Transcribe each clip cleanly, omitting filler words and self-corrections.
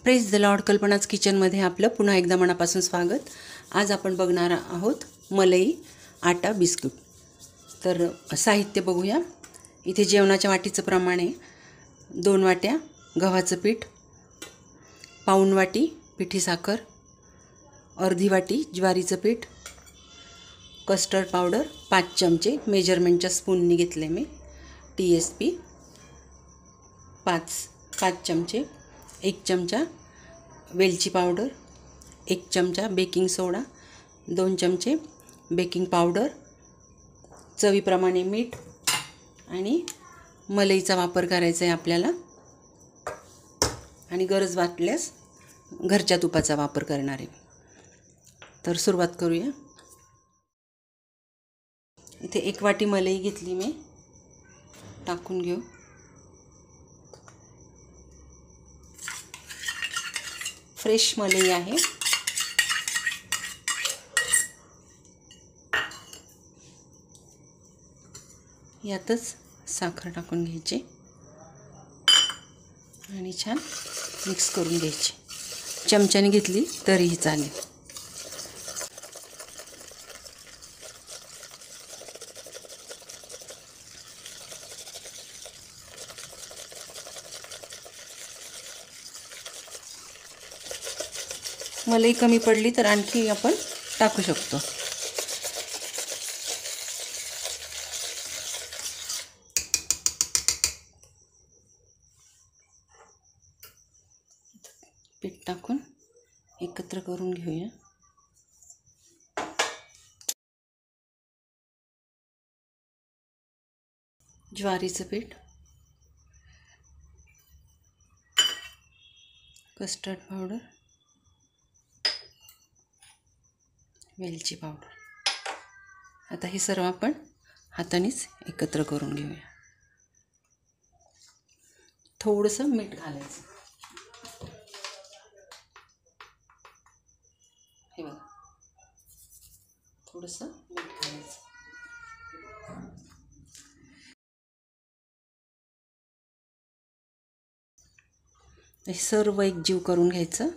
Praise the Lord. कल्पनाच किचनमध्ये आपलं पुन्हा एकदा मनापासून स्वागत. आज आपण बघणार आहोत मलई आटा बिस्कुट. तर साहित्य बघूया. इथे जेवणाच्या वाटीचं प्रमाण आहे. 2 वाट्या गव्हाचं पीठ, पाऊण वाटी पिठी साखर, अर्धी वाटी ज्वारीचं पीठ, कस्टर्ड पावडर 5 चमचे मेजरमेंटच्या स्पूननी घेतले मी, TSP 5 चमचे, 1 चमचा वेलची पावडर, 1 चमचा बेकिंग सोडा, 2 चमचे बेकिंग पावडर, चवीप्रमाणे मीठ आणि मलईचा वापर करायचा आहे आपल्याला. आणि गरज वाटल्यास घरच्या तुपाचा वापर करणार आहे. तर सुरुवात करूया. इथे 1 वाटी मलई घेतली मी, टाकून घेऊ. फ्रेश मलई आहे. यातच साखर टाकून घ्यायची आणि छान मिक्स करून घ्यायची. चमच्याने घेतली तरीही चालेल. मलई कमी पडली तर आणखी आपण टाकू शकतो. पीठ टाकून एकत्र करून घेऊया. ज्वारीचं पीठ, कस्टर्ड पावडर, वेलची पावडर. आता हे सर्व आपण हातानेच एकत्र करून घेऊया. थोडंसं मीठ घालायचं. हे बघा, थोडंसं मीठ घालायचं. हे सर्व एकजीव करून घ्यायचं.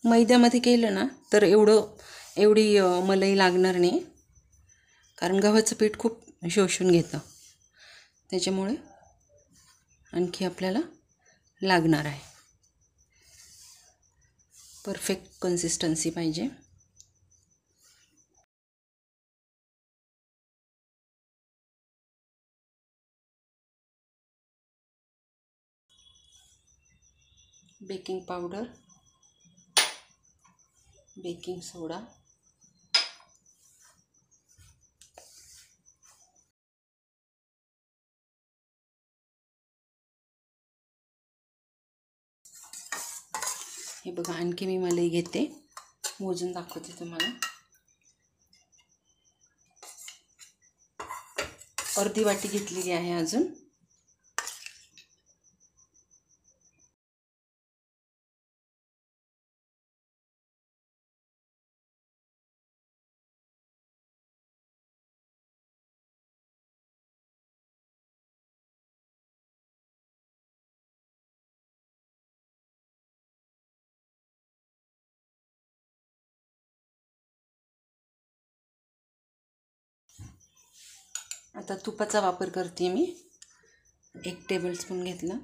मैद्यामध्ये केलं ना तर एवढी मलई लागणार नाही, कारण गव्हाचं पीठ खूप शोषून घेतं. त्याच्यामुळे आणखी आपल्याला लागणार आहे. परफेक्ट कन्सिस्टन्सी पाहिजे. बेकिंग पावडर, बेकिंग सोडा, हे बघा. आणखी मी मलई घेते, मोजून दाखवते तुम्हाला. अर्धी वाटी घेतलेली आहे अजून. आता तुपाचा वापर करते मी. 1 टेबलस्पून घेतला.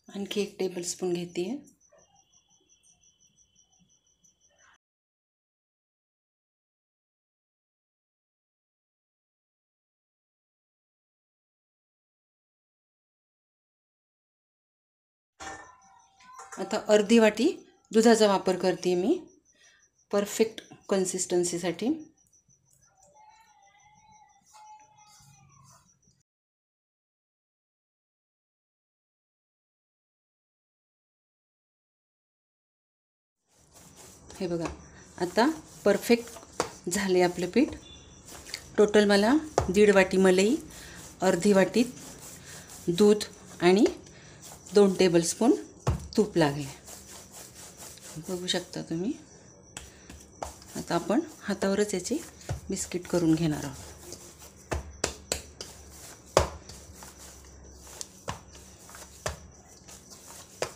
आणखी 1 टेबलस्पून घेते. आता अर्धी वाटी दुधाचा वापर करते मी, परफेक्ट कन्सिस्टन्सीसाठी. हे बघा, आता परफेक्ट झाले आपलं पीठ. टोटल मला 1.5 वाटी मलई, अर्धी वाटी दूध आणि 2 टेबलस्पून तूप लागले. बघू शकता तुम्ही. आता आपण हातावरच याचे बिस्किट करून घेणार आहोत.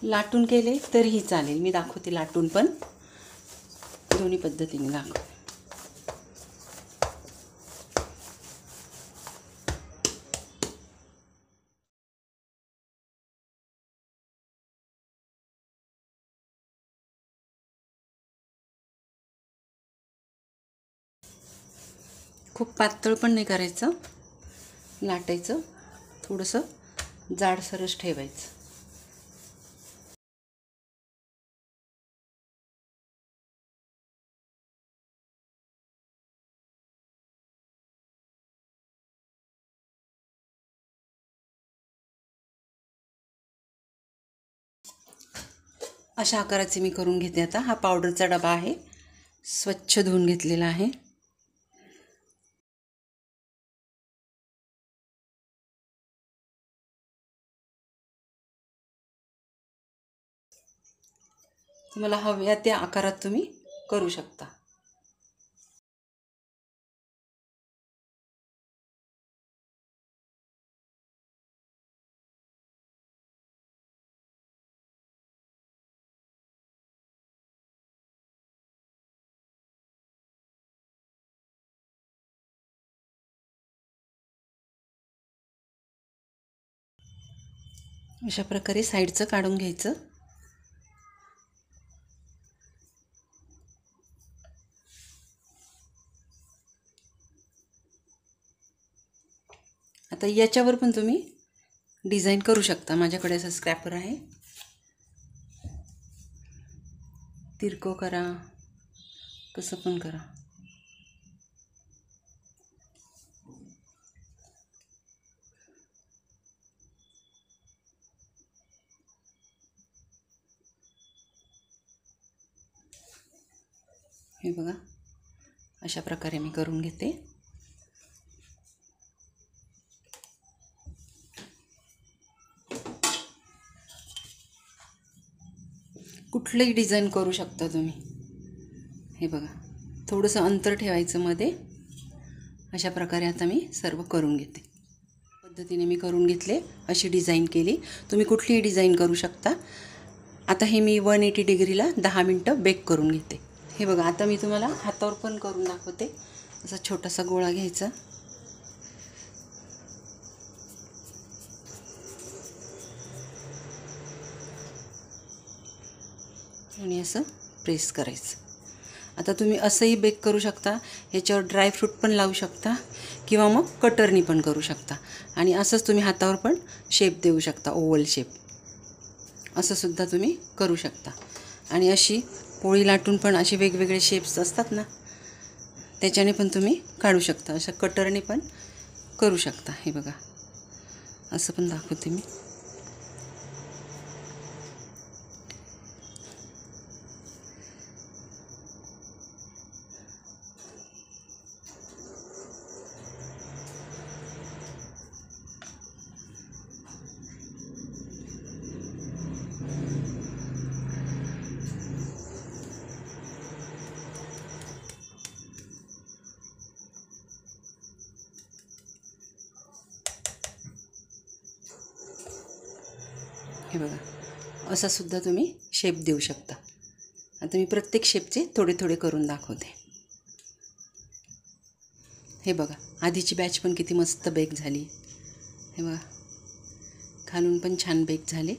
लाटून केले तरीही चालेल, मी दाखवते लाटून पण, दोन्ही पद्धतीने दाखवते. खूप पातळ पण नाही करायचं, लाटायचं, थोडंसं जाडसरच ठेवायचं. अशा आकाराचे मी करून घेते. आता हा पावडरचा डबा आहे, स्वच्छ धुवून घेतलेला आहे. तुम्हाला हव्या त्या आकारात तुम्ही करू शकता. अशा प्रकारे साईडचं काढून घ्यायचं. आता याच्यावर पण तुम्ही डिझाईन करू शकता. माझ्याकडे असं स्क्रॅपर आहे, तिरको करा, कसं पण करा. हे बघा, अशा प्रकारे मी करून घेते. कुठलंही डिझाईन करू शकता तुम्ही. हे बघा, थोडंसं अंतर ठेवायचं मध्ये. अशा प्रकारे आता मी सर्व करून घेते. पद्धतीने मी करून घेतले, अशी डिझाईन केली. तुम्ही कुठलीही डिझाईन करू शकता. आता हे मी 180 डिग्रीला 10 मिनटं बेक करून घेते. हे बघा, आता मी तुम्हाला हातावर पण करून दाखवते. असा छोटासा गोळा घ्यायचा, आणि असं प्रेस करायचं. आता तुम्ही असंही बेक करू शकता, याच्यावर ड्रायफ्रूट पण लावू शकता, किंवा मग कटरनी पण करू शकता. आणि असंच तुम्ही हातावर पण शेप देऊ शकता, ओव्हल शेप. असं सुद्धा तुम्ही करू शकता. आणि अशी पोळी लाटून पण असे वेगवेगळे शेप्स असतात ना, त्याच्याने पण तुम्ही काढू शकता. अशा कटरने पण करू शकता. हे बघा, असं पण दाखवते मी. हे बघा, असा सुद्धा तुम्ही शेप देऊ शकता. आता मी प्रत्येक शेपचे थोडे थोडे करून दाखवते. हे बघा, आधीची बॅच पण किती मस्त बेक झाली. हे बघा, खालून पण छान बेक झाले.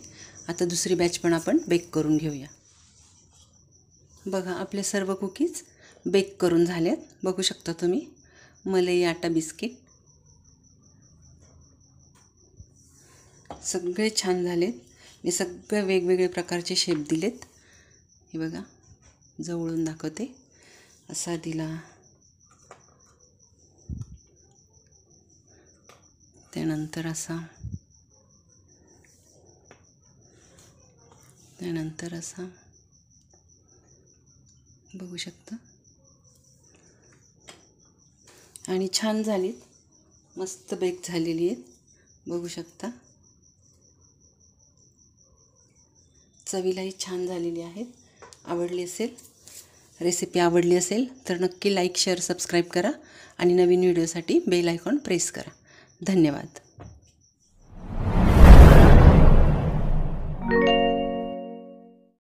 आता दुसरी बॅच पण आपण बेक करून घेऊया. बघा, आपले सर्व कुकीज बेक करून झालेत. बघू शकता तुम्ही. मलई आटा बिस्किट सगळे छान झालेत. मी सगळे वेगवेगळे प्रकारचे शेप दिलेत. हे बघा, जवळून दाखवते. असा दिला, त्यानंतर असा, त्यानंतर असा. बघू शकता. आणि छान झालीत, मस्त बेक झालेली आहेत, बघू शकता. चवीलाही छान झालेली आहेत. आवडली असेल, रेसिपी आवडली असेल तर नक्की लाईक, शेअर, सबस्क्राईब करा आणि नवीन व्हिडिओसाठी बेल आयकॉन प्रेस करा. धन्यवाद.